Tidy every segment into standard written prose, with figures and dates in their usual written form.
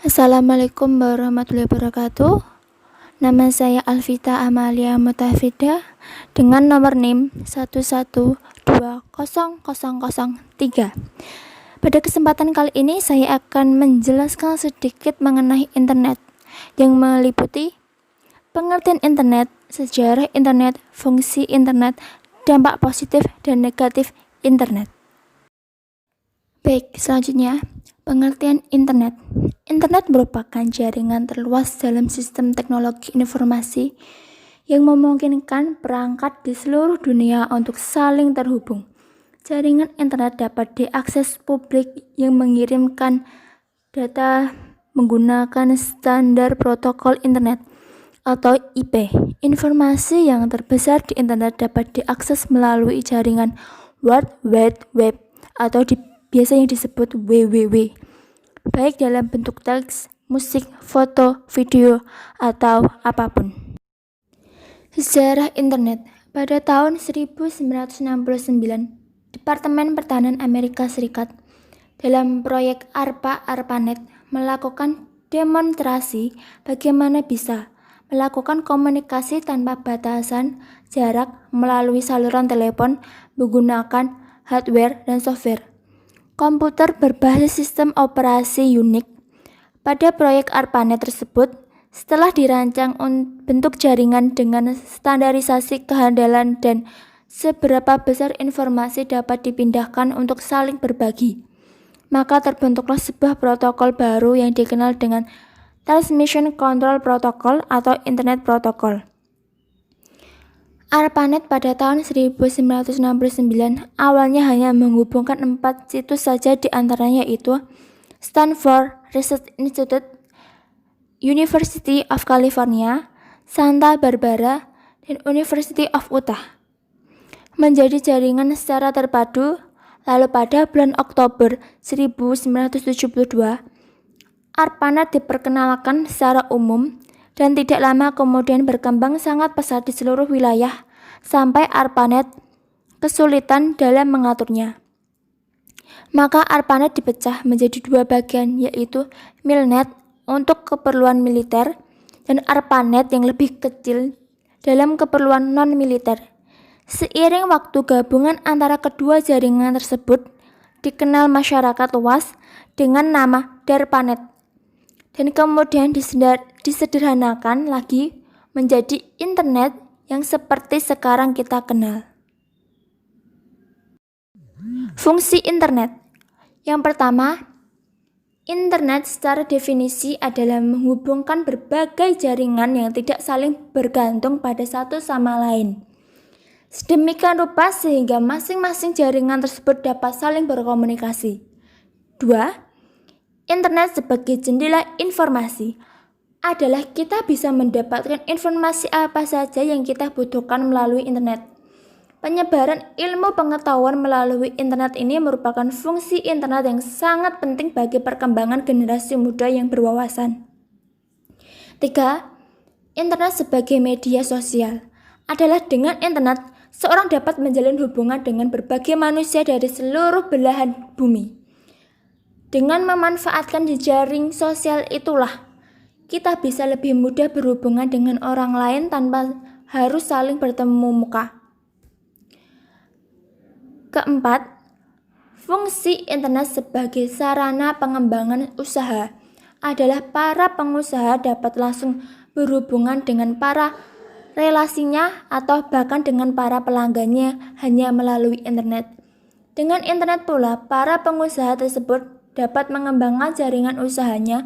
Assalamualaikum warahmatullahi wabarakatuh. Nama saya Alvita Amalia Mutafida dengan nomor NIM 1120003. Pada kesempatan kali ini saya akan menjelaskan sedikit mengenai internet yang meliputi pengertian internet, sejarah internet, fungsi internet, dampak positif dan negatif internet. Baik, selanjutnya pengertian internet. Internet merupakan jaringan terluas dalam sistem teknologi informasi yang memungkinkan perangkat di seluruh dunia untuk saling terhubung. Jaringan internet dapat diakses publik yang mengirimkan data menggunakan standar protokol internet atau IP. Informasi yang terbesar di internet dapat diakses melalui jaringan World Wide Web atau biasanya disebut WWW, baik dalam bentuk teks, musik, foto, video, atau apapun. Sejarah internet. Pada tahun 1969, Departemen Pertahanan Amerika Serikat dalam proyek ARPANET melakukan demonstrasi bagaimana bisa melakukan komunikasi tanpa batasan jarak melalui saluran telepon menggunakan hardware dan software komputer berbasis sistem operasi Unix. Pada proyek ARPANET tersebut, setelah dirancang bentuk jaringan dengan standarisasi kehandalan dan seberapa besar informasi dapat dipindahkan untuk saling berbagi, maka terbentuklah sebuah protokol baru yang dikenal dengan Transmission Control Protocol atau Internet Protocol. ARPANET pada tahun 1969 awalnya hanya menghubungkan 4 situs saja, di antaranya yaitu Stanford Research Institute, University of California, Santa Barbara, dan University of Utah. Menjadi jaringan secara terpadu, lalu pada bulan Oktober 1972, ARPANET diperkenalkan secara umum dan tidak lama kemudian berkembang sangat pesat di seluruh wilayah sampai ARPANET kesulitan dalam mengaturnya. Maka ARPANET dipecah menjadi dua bagian, yaitu MILNET untuk keperluan militer dan ARPANET yang lebih kecil dalam keperluan non-militer. Seiring waktu, gabungan antara kedua jaringan tersebut dikenal masyarakat luas dengan nama DARPANET dan kemudian disederhanakan lagi menjadi internet yang seperti sekarang kita kenal. Fungsi internet. Yang pertama, internet secara definisi adalah menghubungkan berbagai jaringan yang tidak saling bergantung pada satu sama lain. Sedemikian rupa sehingga masing-masing jaringan tersebut dapat saling berkomunikasi. 2. Internet sebagai jendela informasi adalah kita bisa mendapatkan informasi apa saja yang kita butuhkan melalui internet. Penyebaran ilmu pengetahuan melalui internet ini merupakan fungsi internet yang sangat penting bagi perkembangan generasi muda yang berwawasan. 3. Internet sebagai media sosial adalah dengan internet, seorang dapat menjalin hubungan dengan berbagai manusia dari seluruh belahan bumi. Dengan memanfaatkan jejaring sosial itulah kita bisa lebih mudah berhubungan dengan orang lain tanpa harus saling bertemu muka. Keempat, fungsi internet sebagai sarana pengembangan usaha adalah para pengusaha dapat langsung berhubungan dengan para relasinya atau bahkan dengan para pelanggannya hanya melalui internet. Dengan internet pula, para pengusaha tersebut dapat mengembangkan jaringan usahanya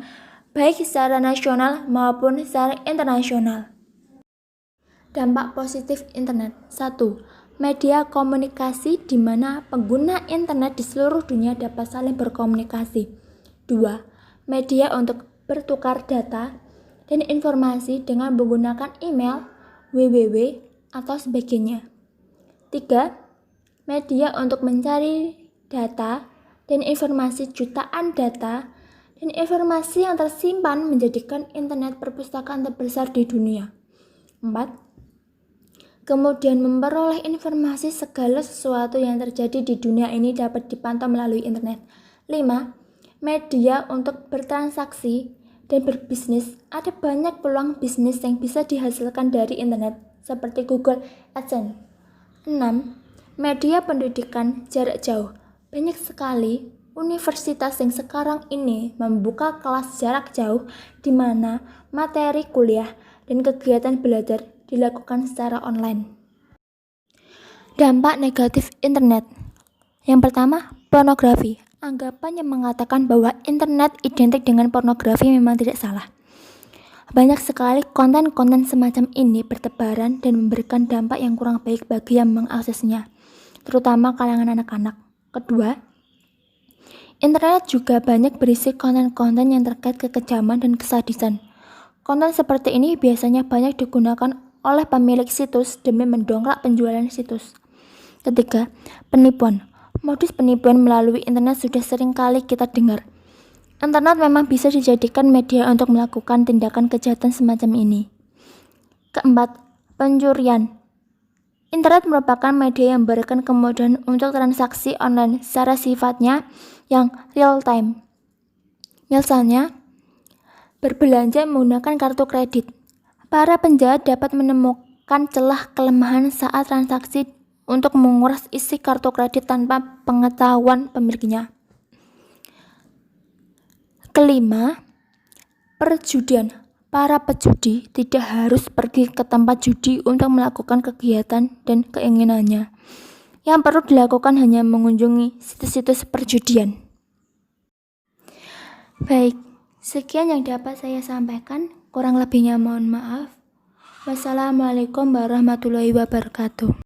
baik secara nasional maupun secara internasional. Dampak positif internet. 1. Media komunikasi di mana pengguna internet di seluruh dunia dapat saling berkomunikasi. 2. Media untuk bertukar data dan informasi dengan menggunakan email, www, atau sebagainya. 3. Media untuk mencari data dan informasi jutaan data dan informasi yang tersimpan menjadikan internet perpustakaan terbesar di dunia. 4. Kemudian memperoleh informasi segala sesuatu yang terjadi di dunia ini dapat dipantau melalui internet. 5. Media untuk bertransaksi dan berbisnis, ada banyak peluang bisnis yang bisa dihasilkan dari internet, seperti Google AdSense. 6. Media pendidikan jarak jauh. Banyak sekali universitas yang sekarang ini membuka kelas jarak jauh di mana materi kuliah dan kegiatan belajar dilakukan secara online. Dampak negatif internet. Yang pertama, pornografi. Anggapan yang mengatakan bahwa internet identik dengan pornografi memang tidak salah. Banyak sekali konten-konten semacam ini bertebaran dan memberikan dampak yang kurang baik bagi yang mengaksesnya, terutama kalangan anak-anak. Kedua, internet juga banyak berisi konten-konten yang terkait kekejaman dan kesadisan. Konten seperti ini biasanya banyak digunakan oleh pemilik situs demi mendongkrak penjualan situs. Ketiga, penipuan. Modus penipuan melalui internet sudah sering kali kita dengar. Internet memang bisa dijadikan media untuk melakukan tindakan kejahatan semacam ini. Keempat, pencurian. Internet merupakan media yang memberikan kemudahan untuk transaksi online secara sifatnya yang real time. Misalnya, berbelanja menggunakan kartu kredit. Para penjahat dapat menemukan celah kelemahan saat transaksi untuk menguras isi kartu kredit tanpa pengetahuan pemiliknya. Kelima, perjudian. Para pejudi tidak harus pergi ke tempat judi untuk melakukan kegiatan dan keinginannya. Yang perlu dilakukan hanya mengunjungi situs-situs perjudian. Baik, sekian yang dapat saya sampaikan. Kurang lebihnya mohon maaf. Wassalamualaikum warahmatullahi wabarakatuh.